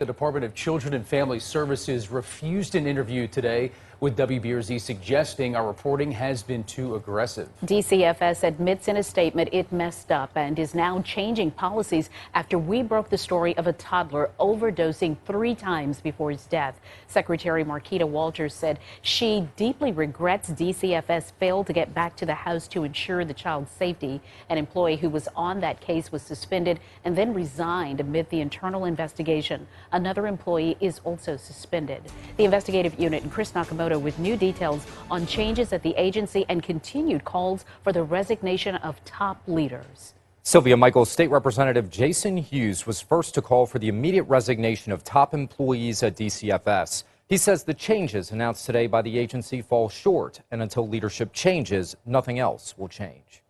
The Department of Children and Family Services refused an interview today with WBRZ, suggesting our reporting has been too aggressive. DCFS admits in a statement it messed up and is now changing policies after we broke the story of a toddler overdosing 3 times before his death. Secretary Marquita Walters said she deeply regrets DCFS failed to get back to the house to ensure the child's safety. An employee who was on that case was suspended and then resigned amid the internal investigation. Another employee is also suspended. The investigative unit and Chris Nakamoto with new details on changes at the agency and continued calls for the resignation of top leaders. Sylvia, Michael, State Representative Jason Hughes was first to call for the immediate resignation of top employees at DCFS. He says the changes announced today by the agency fall short, and until leadership changes, nothing else will change.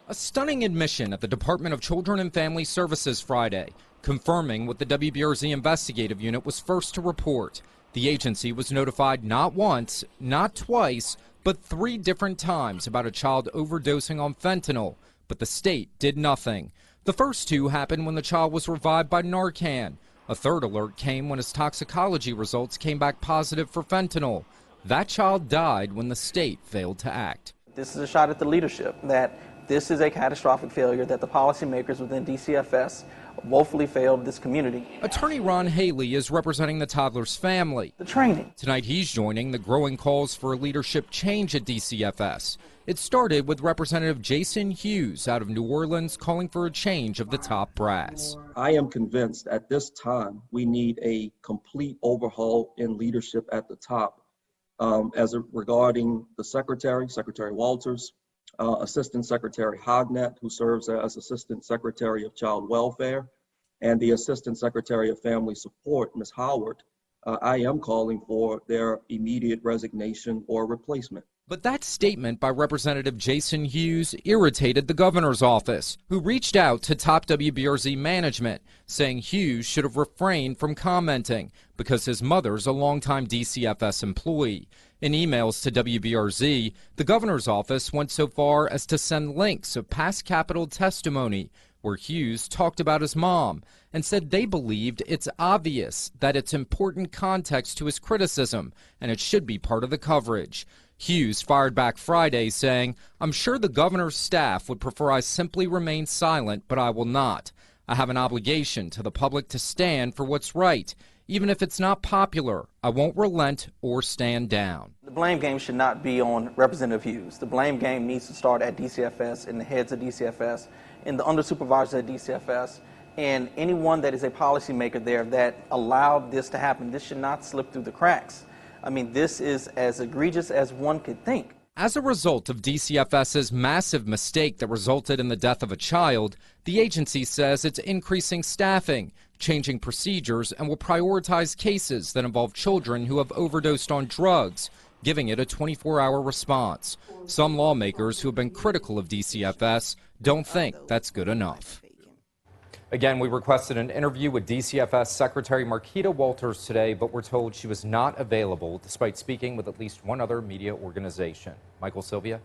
A stunning admission at the Department of Children and Family Services Friday, confirming what the WBRZ investigative unit was first to report. The agency was notified not once, not twice, but 3 different times about a child overdosing on fentanyl, but the state did nothing. The first 2 happened when the child was revived by Narcan. A third alert came when his toxicology results came back positive for fentanyl. That child died when the state failed to act. This is a shot at the leadership that this is a catastrophic failure, that the policymakers within DCFS woefully failed this community. Attorney Ron Haley is representing the toddler's family. The training. Tonight he's joining the growing calls for a leadership change at DCFS. It started with Representative Jason Hughes out of New Orleans calling for a change of the top brass. I am convinced at this time we need a complete overhaul in leadership at the top regarding the Secretary Walters, Assistant Secretary Hognet, who serves as Assistant Secretary of Child Welfare, and the Assistant Secretary of Family Support, Ms. Howard. I am calling for their immediate resignation or replacement. But that statement by Representative Jason Hughes irritated the governor's office, who reached out to top WBRZ management, saying Hughes should have refrained from commenting because his mother's a longtime DCFS employee. In emails to WBRZ, the governor's office went so far as to send links of past Capitol testimony where Hughes talked about his mom and said they believed it's obvious that it's important context to his criticism and it should be part of the coverage. Hughes fired back Friday saying, "I'm sure the governor's staff would prefer I simply remain silent, but I will not. I have an obligation to the public to stand for what's right. Even if it's not popular, I won't relent or stand down." The blame game should not be on Representative Hughes. The blame game needs to start at DCFS and the heads of DCFS and the under supervisors at DCFS and anyone that is a policymaker there that allowed this to happen. This should not slip through the cracks. I mean, this is as egregious as one could think. As a result of DCFS's massive mistake that resulted in the death of a child, the agency says it's increasing staffing, changing procedures, and will prioritize cases that involve children who have overdosed on drugs, giving it a 24-hour response. Some lawmakers who have been critical of DCFS don't think that's good enough. Again, we requested an interview with DCFS Secretary Marquita Walters today, but we're told she was not available despite speaking with at least one other media organization. Michael, Sylvia?